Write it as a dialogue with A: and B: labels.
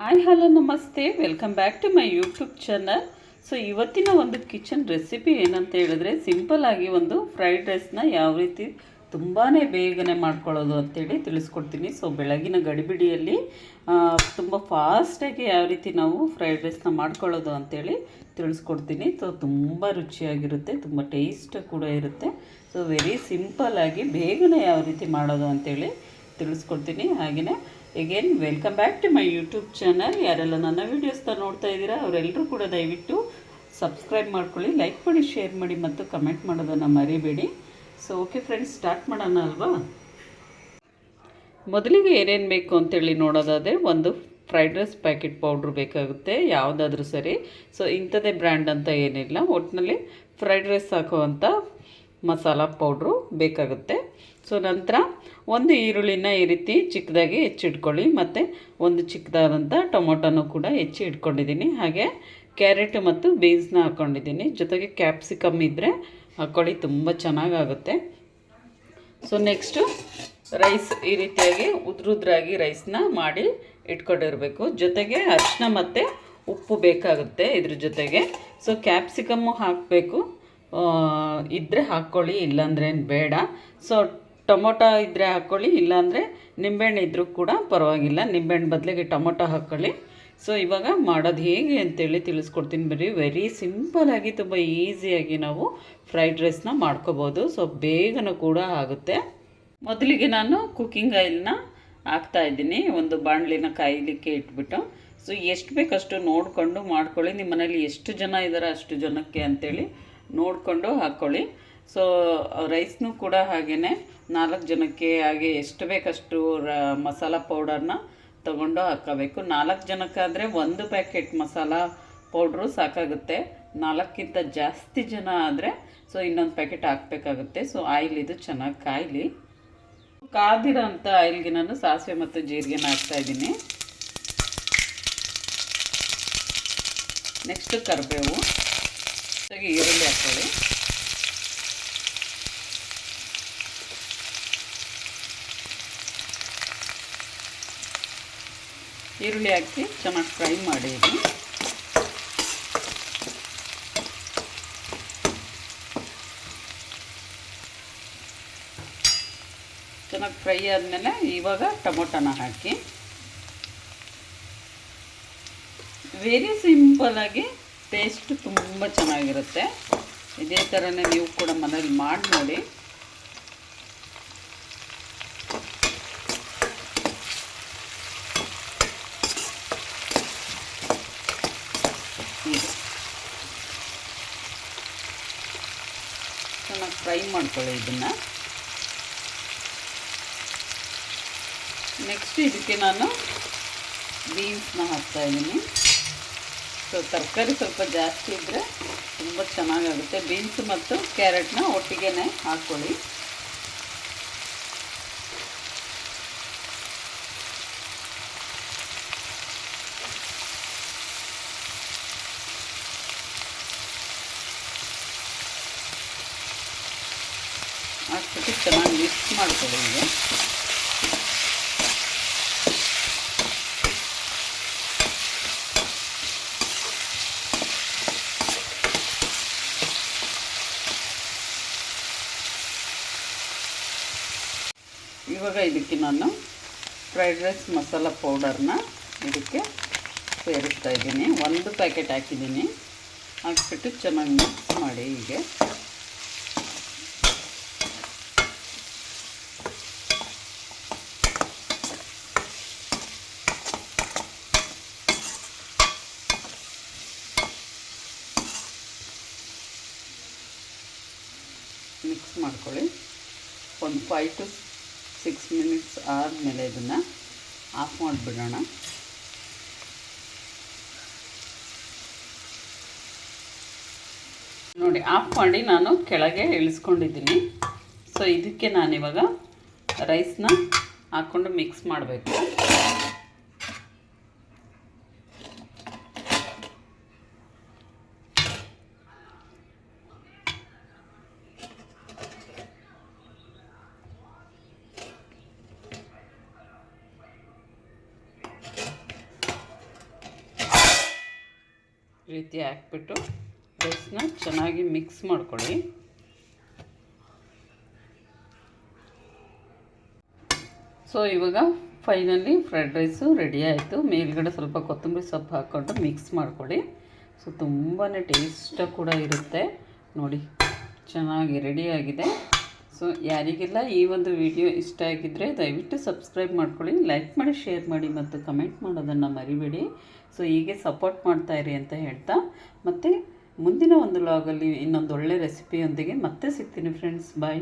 A: Hi hello ನಮಸ್ತೆ, welcome back to my YouTube channel. So ಇವತ್ತಿನ ಒಂದು ಕಿಚನ್ ರೆಸಿಪಿ ಏನಂತ ಹೇಳಿದ್ರೆ, ಸಿಂಪಲ್ಲಾಗಿ ಒಂದು ಫ್ರೈಡ್ ರೈಸ್ನ ಯಾವ ರೀತಿ ತುಂಬಾ ಬೇಗನೆ ಮಾಡ್ಕೊಳ್ಳೋದು ಅಂತೇಳಿ ತಿಳಿಸ್ಕೊಡ್ತೀನಿ. ಸೊ ಬೆಳಗಿನ ಗಡಿಬಿಡಿಯಲ್ಲಿ ತುಂಬ ಫಾಸ್ಟಾಗಿ ಯಾವ ರೀತಿ ನಾವು ಫ್ರೈಡ್ ರೈಸ್ನ ಮಾಡ್ಕೊಳ್ಳೋದು ಅಂತೇಳಿ ತಿಳಿಸ್ಕೊಡ್ತೀನಿ. ಸೊ ತುಂಬ ರುಚಿಯಾಗಿರುತ್ತೆ, ತುಂಬ ಟೇಸ್ಟ್ ಕೂಡ ಇರುತ್ತೆ. ಸೊ ವೆರಿ ಸಿಂಪಲ್ಲಾಗಿ ಬೇಗನೆ ಯಾವ ರೀತಿ ಮಾಡೋದು ಅಂತೇಳಿ ತಿಳಿಸ್ಕೊಡ್ತೀನಿ. ಹಾಗೆಯೇ again welcome back to my YouTube channel. ಯಾರೆಲ್ಲ ನನ್ನ ವೀಡಿಯೋಸ್ನ ನೋಡ್ತಾ ಇದ್ದೀರಾ ಅವರೆಲ್ಲರೂ ಕೂಡ ದಯವಿಟ್ಟು ಸಬ್ಸ್ಕ್ರೈಬ್ ಮಾಡ್ಕೊಳ್ಳಿ, ಲೈಕ್ ಮಾಡಿ, ಶೇರ್ ಮಾಡಿ ಮತ್ತು ಕಮೆಂಟ್ ಮಾಡೋದನ್ನು ಮರಿಬೇಡಿ. ಸೊ ಓಕೆ ಫ್ರೆಂಡ್ಸ್, ಸ್ಟಾರ್ಟ್ ಮಾಡೋಣ ಅಲ್ವಾ. ಮೊದಲಿಗೆ ಏನೇನು ಬೇಕು ಅಂತೇಳಿ ನೋಡೋದಾದರೆ, ಒಂದು ಫ್ರೈಡ್ ರೈಸ್ ಪ್ಯಾಕೆಟ್ ಪೌಡ್ರ್ ಬೇಕಾಗುತ್ತೆ, ಯಾವುದಾದ್ರೂ ಸರಿ. ಸೊ ಇಂಥದ್ದೇ ಬ್ರ್ಯಾಂಡ್ ಅಂತ ಏನಿಲ್ಲ, ಒಟ್ಟಿನಲ್ಲಿ ಫ್ರೈಡ್ ರೈಸ್ ಹಾಕುವಂಥ ಮಸಾಲ ಪೌಡ್ರು ಬೇಕಾಗುತ್ತೆ. ಸೊ ನಂತರ ಒಂದು ಈರುಳ್ಳಿನ ಈ ರೀತಿ ಚಿಕ್ಕದಾಗಿ ಹೆಚ್ಚಿಟ್ಕೊಳ್ಳಿ, ಮತ್ತು ಒಂದು ಚಿಕ್ಕದಾದಂಥ ಟೊಮೊಟೊನೂ ಕೂಡ ಹೆಚ್ಚಿ ಇಟ್ಕೊಂಡಿದ್ದೀನಿ. ಹಾಗೆ ಕ್ಯಾರೆಟ್ ಮತ್ತು ಬೀನ್ಸ್ನ ಹಾಕ್ಕೊಂಡಿದ್ದೀನಿ, ಜೊತೆಗೆ ಕ್ಯಾಪ್ಸಿಕಮ್ ಇದ್ದರೆ ಹಾಕ್ಕೊಳ್ಳಿ, ತುಂಬ ಚೆನ್ನಾಗಾಗುತ್ತೆ. ಸೊ ನೆಕ್ಸ್ಟು ರೈಸ್ ಈ ರೀತಿಯಾಗಿ ಉದ್ರಾಗಿ ರೈಸ್ನ ಮಾಡಿ ಇಟ್ಕೊಂಡಿರಬೇಕು. ಜೊತೆಗೆ ಅರಿಶಿನ ಮತ್ತು ಉಪ್ಪು ಬೇಕಾಗುತ್ತೆ ಇದ್ರ ಜೊತೆಗೆ. ಸೊ ಕ್ಯಾಪ್ಸಿಕಮ್ಮು ಹಾಕಬೇಕು, ಇದ್ದರೆ ಹಾಕ್ಕೊಳ್ಳಿ, ಇಲ್ಲಾಂದ್ರೆ ಬೇಡ. ಸೊ ಟೊಮೊಟೊ ಇದ್ದರೆ ಹಾಕ್ಕೊಳ್ಳಿ, ಇಲ್ಲಾಂದರೆ ನಿಂಬೆಹಣ್ಣು ಇದ್ದರೂ ಕೂಡ ಪರವಾಗಿಲ್ಲ, ನಿಂಬೆಹಣ್ಣು ಬದಲಿಗೆ ಟೊಮೊಟೊ ಹಾಕ್ಕೊಳ್ಳಿ. ಸೊ ಇವಾಗ ಮಾಡೋದು ಹೇಗೆ ಅಂತೇಳಿ ತಿಳಿಸ್ಕೊಡ್ತೀನಿ ಬರ್ರಿ. ವೆರಿ ಸಿಂಪಲ್ಲಾಗಿ ತುಂಬ ಈಸಿಯಾಗಿ ನಾವು ಫ್ರೈಡ್ ರೈಸ್ನ ಮಾಡ್ಕೋಬೋದು. ಸೊ ಬೇಗನೂ ಕೂಡ ಆಗುತ್ತೆ. ಮೊದಲಿಗೆ ನಾನು ಕುಕ್ಕಿಂಗ್ ಆಯಿಲ್ನ ಹಾಕ್ತಾಯಿದ್ದೀನಿ, ಒಂದು ಬಾಣಲಿನ ಕಾಯಲಿಕ್ಕೆ ಇಟ್ಬಿಟ್ಟು. ಸೊ ಎಷ್ಟು ಬೇಕಷ್ಟು ನೋಡಿಕೊಂಡು ಮಾಡ್ಕೊಳ್ಳಿ, ನಿಮ್ಮ ಮನೇಲಿ ಎಷ್ಟು ಜನ ಇದ್ದಾರೆ ಅಷ್ಟು ಜನಕ್ಕೆ ಅಂಥೇಳಿ ನೋಡಿಕೊಂಡು ಹಾಕ್ಕೊಳ್ಳಿ. ಸೊ ರೈಸ್ನೂ ಕೂಡ ಹಾಗೆಯೇ 4 ಜನಕ್ಕೆ ಹಾಗೆ ಎಷ್ಟು ಬೇಕಷ್ಟು ಮಸಾಲ ಪೌಡರ್ನ ತೊಗೊಂಡು ಹಾಕ್ಕೋಬೇಕು. 4 ಜನಕ್ಕಾದರೆ 1 ಪ್ಯಾಕೆಟ್ ಮಸಾಲ ಪೌಡ್ರು ಸಾಕಾಗುತ್ತೆ. 4ಕ್ಕಿಂತ ಜಾಸ್ತಿ ಜನ ಆದರೆ ಸೊ ಇನ್ನೊಂದು ಪ್ಯಾಕೆಟ್ ಹಾಕಬೇಕಾಗುತ್ತೆ. ಸೊ ಆಯಿಲ್ ಇದು ಚೆನ್ನಾಗಿ ಕಾಯಲಿ. ಕಾದಿರೋ ಅಂಥ ಆಯಿಲ್ಗೆ ನಾನು ಸಾಸಿವೆ ಮತ್ತು ಜೀರಿಗೆನ ಹಾಕ್ತಾಯಿದ್ದೀನಿ. ನೆಕ್ಸ್ಟು ಕರಿಬೇವು, ಜೊತೆಗೆ ಈರುಳ್ಳಿ ಹಾಕ್ಕೊಳ್ಳಿ. ಈರುಳ್ಳಿ ಹಾಕಿ ಚೆನ್ನಾಗಿ ಫ್ರೈ ಮಾಡಿ. ಚೆನ್ನಾಗಿ ಫ್ರೈ ಆದಮೇಲೆ ಇವಾಗ ಟೊಮೊಟೊನ ಹಾಕಿ. ವೆರಿ ಸಿಂಪಲ್ಲಾಗಿ ಟೇಸ್ಟ್ ತುಂಬ ಚೆನ್ನಾಗಿರುತ್ತೆ. ಇದೇ ಥರನೇ ನೀವು ಕೂಡ ಮನೇಲಿ ಮಾಡಿ ನೋಡಿ. ಚೆನ್ನಾಗಿ ಫ್ರೈ ಮಾಡ್ಕೊಳ್ಳಿ ಇದನ್ನು. ನೆಕ್ಸ್ಟ್ ಇದಕ್ಕೆ ನಾನು ಬೀನ್ಸ್ನ ಹಾಕ್ತಾಯಿದ್ದೀನಿ. ಸೊ ತರಕಾರಿ ಸ್ವಲ್ಪ ಜಾಸ್ತಿ ಇದ್ದರೆ ತುಂಬ ಚೆನ್ನಾಗಾಗುತ್ತೆ. ಬೀನ್ಸ್ ಮತ್ತು ಕ್ಯಾರೆಟ್ನ ಒಟ್ಟಿಗೆ ಹಾಕ್ಕೊಳ್ಳಿ. ಹಾಕ್ಬಿಟ್ಟು ಚೆನ್ನಾಗಿ ಮಿಕ್ಸ್ ಮಾಡ್ಕೊಳ್ಳಿ. ಇವಾಗ ಇದಕ್ಕೆ ನಾನು ಫ್ರೈಡ್ ರೈಸ್ ಮಸಾಲ ಪೌಡರ್ನ ಇದಕ್ಕೆ ಸೇರಿಸ್ತಾ ಇದ್ದೀನಿ. 1 ಪ್ಯಾಕೆಟ್ ಹಾಕಿದ್ದೀನಿ. ಹಾಕ್ಬಿಟ್ಟು ಚೆನ್ನಾಗಿ ಮಿಕ್ಸ್ ಮಾಡಿ. ಹೀಗೆ ಮಿಕ್ಸ್ ಮಾಡ್ಕೊಳ್ಳಿ. ಒಂದು 5 to 6 ಮಿನಿಟ್ಸ್ ಆದಮೇಲೆ ಇದನ್ನು ಆಫ್ ಮಾಡಿಬಿಡೋಣ. ನೋಡಿ, ಆಫ್ ಮಾಡಿ ನಾನು ಕೆಳಗೆ ಇಳಿಸ್ಕೊಂಡಿದ್ದೀನಿ. ಸೊ ಇದಕ್ಕೆ ನಾನಿವಾಗ ರೈಸ್ನ ಹಾಕ್ಕೊಂಡು ಮಿಕ್ಸ್ ಮಾಡಬೇಕು. ಈ ರೀತಿ ಹಾಕ್ಬಿಟ್ಟು ರೈಸ್ನ ಚೆನ್ನಾಗಿ ಮಿಕ್ಸ್ ಮಾಡ್ಕೊಳ್ಳಿ. ಸೊ ಇವಾಗ ಫೈನಲಿ ಫ್ರೈಡ್ ರೈಸು ರೆಡಿ ಆಯಿತು. ಮೇಲ್ಗಡೆ ಸ್ವಲ್ಪ ಕೊತ್ತಂಬರಿ ಸೊಪ್ಪು ಹಾಕ್ಕೊಂಡು ಮಿಕ್ಸ್ ಮಾಡ್ಕೊಳ್ಳಿ. ಸೊ ತುಂಬಾ ಟೇಸ್ಟಾಗಿ ಕೂಡ ಇರುತ್ತೆ ನೋಡಿ. ಚೆನ್ನಾಗಿ ರೆಡಿಯಾಗಿದೆ. ಸೊ ಯಾರಿಗೆಲ್ಲ ಈ ಒಂದು ವಿಡಿಯೋ ಇಷ್ಟ ಆಗಿದ್ದರೆ ದಯವಿಟ್ಟು ಸಬ್ಸ್ಕ್ರೈಬ್ ಮಾಡ್ಕೊಳ್ಳಿ, ಲೈಕ್ ಮಾಡಿ, ಶೇರ್ ಮಾಡಿ ಮತ್ತು ಕಮೆಂಟ್ ಮಾಡೋದನ್ನು ಮರಿಬೇಡಿ. ಸೊ ಹೀಗೆ ಸಪೋರ್ಟ್ ಮಾಡ್ತಾಯಿರಿ ಅಂತ ಹೇಳ್ತಾ, ಮತ್ತು ಮುಂದಿನ ಒಂದು ವ್ಲಾಗಲ್ಲಿ ಇನ್ನೊಂದು ಒಳ್ಳೆ ರೆಸಿಪಿಯೊಂದಿಗೆ ಮತ್ತೆ ಸಿಗ್ತೀನಿ ಫ್ರೆಂಡ್ಸ್. ಬಾಯ್.